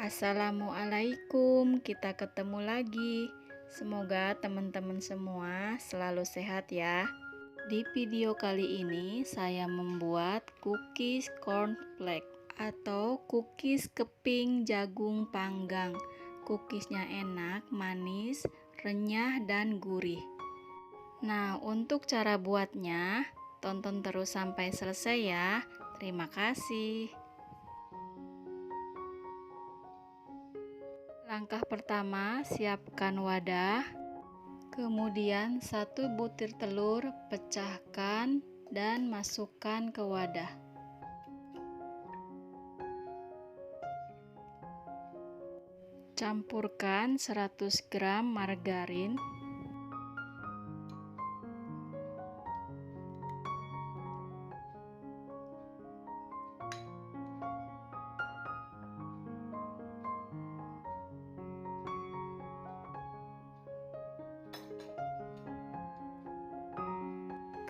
Assalamualaikum, kita ketemu lagi. Semoga teman-teman semua selalu sehat ya. Di video kali ini saya membuat cookies cornflake atau cookies keping jagung panggang. Cookiesnya enak, manis, renyah, dan gurih. Nah, untuk cara buatnya, tonton terus sampai selesai ya. Terima kasih. Langkah pertama, siapkan wadah. Kemudian 1 butir telur pecahkan dan masukkan ke wadah. Campurkan 100 gram margarin.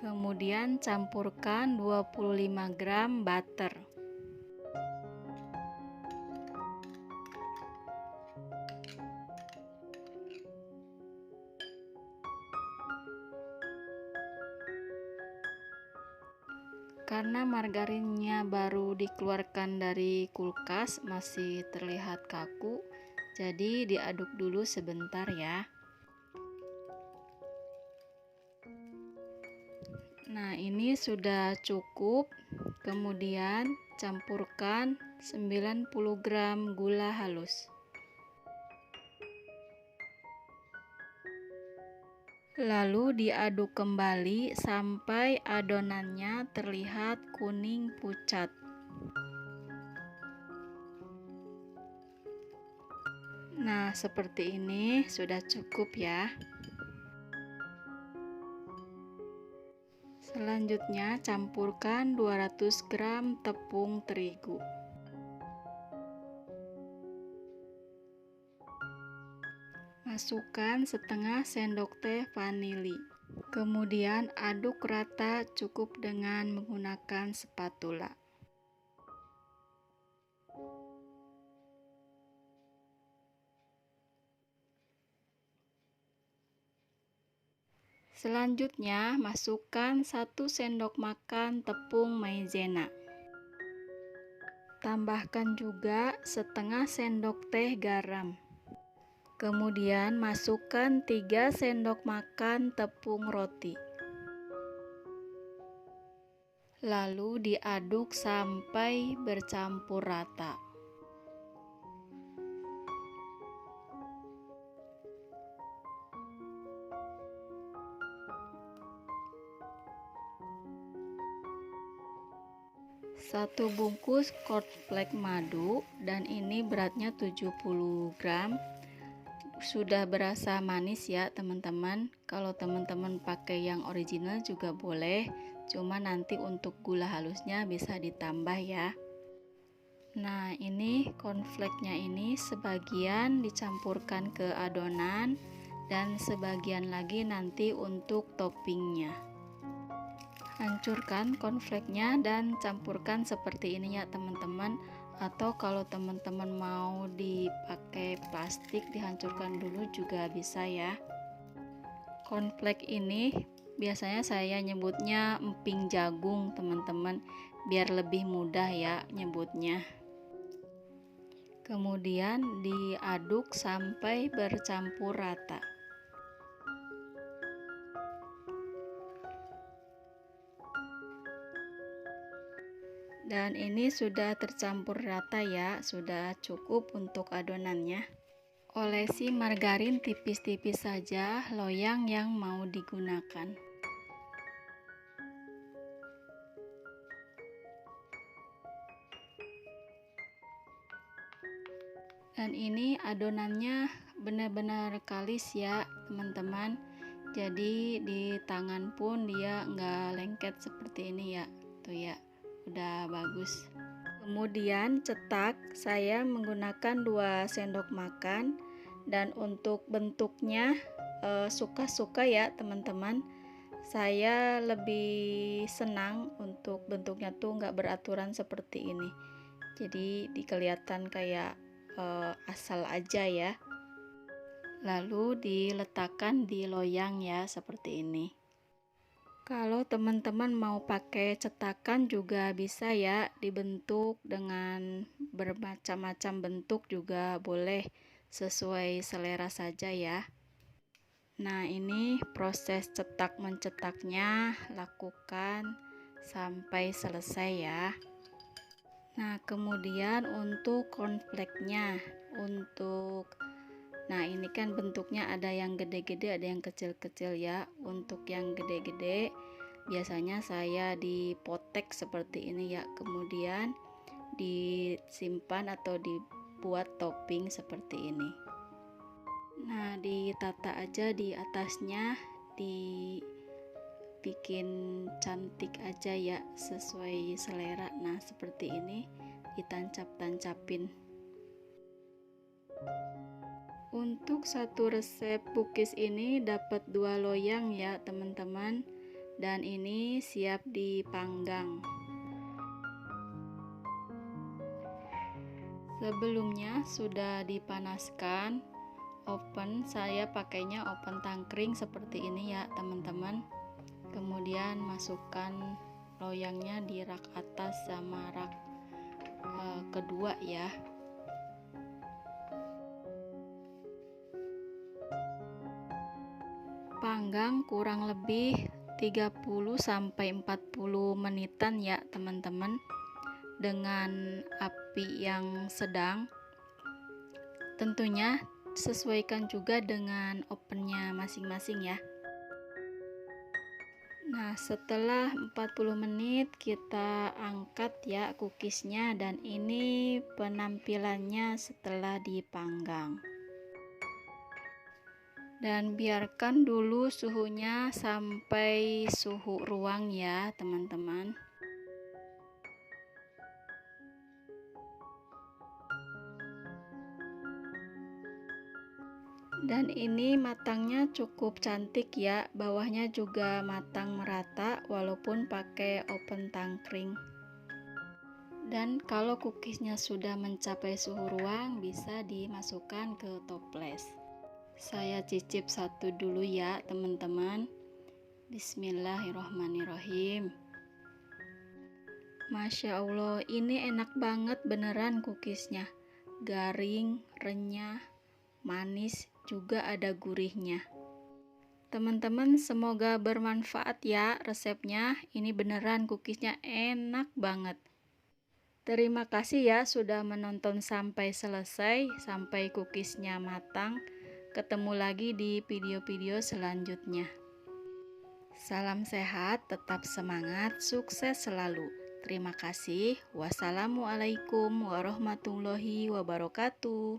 Kemudian campurkan 25 gram butter. Karena margarinnya baru dikeluarkan dari kulkas, masih terlihat kaku, jadi diaduk dulu sebentar ya. Nah, ini sudah cukup. Kemudian campurkan 90 gram gula halus. Lalu diaduk kembali sampai adonannya terlihat kuning pucat. Nah, seperti ini sudah cukup ya. Selanjutnya campurkan 200 gram tepung terigu. Masukkan setengah sendok teh vanili. Kemudian aduk rata cukup dengan menggunakan spatula. Selanjutnya, masukkan 1 sendok makan tepung maizena. Tambahkan juga setengah sendok teh garam. Kemudian masukkan 3 sendok makan tepung roti. Lalu diaduk sampai bercampur rata. Satu bungkus cornflake madu, dan ini beratnya 70 gram. Sudah berasa manis ya teman-teman. Kalau teman-teman pakai yang original juga boleh, cuma nanti untuk gula halusnya bisa ditambah ya. Nah, ini cornflake-nya ini sebagian dicampurkan ke adonan dan sebagian lagi nanti untuk toppingnya. Hancurkan cornflake-nya dan campurkan seperti ini ya teman-teman, atau kalau teman-teman mau dipakai plastik dihancurkan dulu juga bisa ya. Cornflake ini biasanya saya nyebutnya emping jagung teman-teman, biar lebih mudah ya nyebutnya. Kemudian diaduk sampai bercampur rata. Dan ini sudah tercampur rata ya, sudah cukup untuk adonannya. Olesi margarin tipis-tipis saja loyang yang mau digunakan. Dan ini adonannya benar-benar kalis ya teman-teman, jadi di tangan pun dia nggak lengket seperti ini ya, tuh ya, udah bagus. Kemudian cetak, saya menggunakan 2 sendok makan, dan untuk bentuknya suka-suka ya teman-teman. Saya lebih senang untuk bentuknya tuh nggak beraturan seperti ini, jadi kelihatan kayak asal aja ya. Lalu diletakkan di loyang ya, seperti ini. Kalau teman-teman mau pakai cetakan juga bisa ya, dibentuk dengan bermacam-macam bentuk juga boleh, sesuai selera saja ya. Nah, ini proses cetak mencetaknya lakukan sampai selesai ya. Nah, kemudian untuk cornflake-nya, nah ini kan bentuknya ada yang gede-gede, ada yang kecil-kecil ya. Untuk yang gede-gede biasanya saya dipotek seperti ini ya, kemudian disimpan atau dibuat topping seperti ini. Nah, ditata aja di atasnya, dibikin cantik aja ya, sesuai selera. Nah, seperti ini ditancap-tancapin. Untuk satu resep cookies ini dapat 2 loyang ya teman-teman, dan ini siap dipanggang. Sebelumnya sudah dipanaskan oven, saya pakainya oven tangkring seperti ini ya teman-teman. Kemudian masukkan loyangnya di rak atas sama rak kedua ya. Panggang kurang lebih 30-40 menitan ya teman-teman, dengan api yang sedang. Tentunya sesuaikan juga dengan ovennya masing-masing ya. Nah, setelah 40 menit kita angkat ya cookiesnya, dan ini penampilannya setelah dipanggang. Dan biarkan dulu suhunya sampai suhu ruang ya teman-teman. Dan ini matangnya cukup cantik ya, bawahnya juga matang merata walaupun pakai oven tangkring. Dan kalau cookiesnya sudah mencapai suhu ruang, bisa dimasukkan ke toples. Saya cicip satu dulu ya teman-teman. Bismillahirrohmanirrohim. Masya Allah, ini enak banget beneran cookiesnya. Garing, renyah, manis, juga ada gurihnya. Teman-teman, semoga bermanfaat ya resepnya. Ini beneran cookiesnya enak banget. Terima kasih ya sudah menonton sampai selesai, sampai cookiesnya matang. Ketemu lagi di video-video selanjutnya. Salam sehat, tetap semangat, sukses selalu. Terima kasih. Wassalamualaikum warahmatullahi wabarakatuh.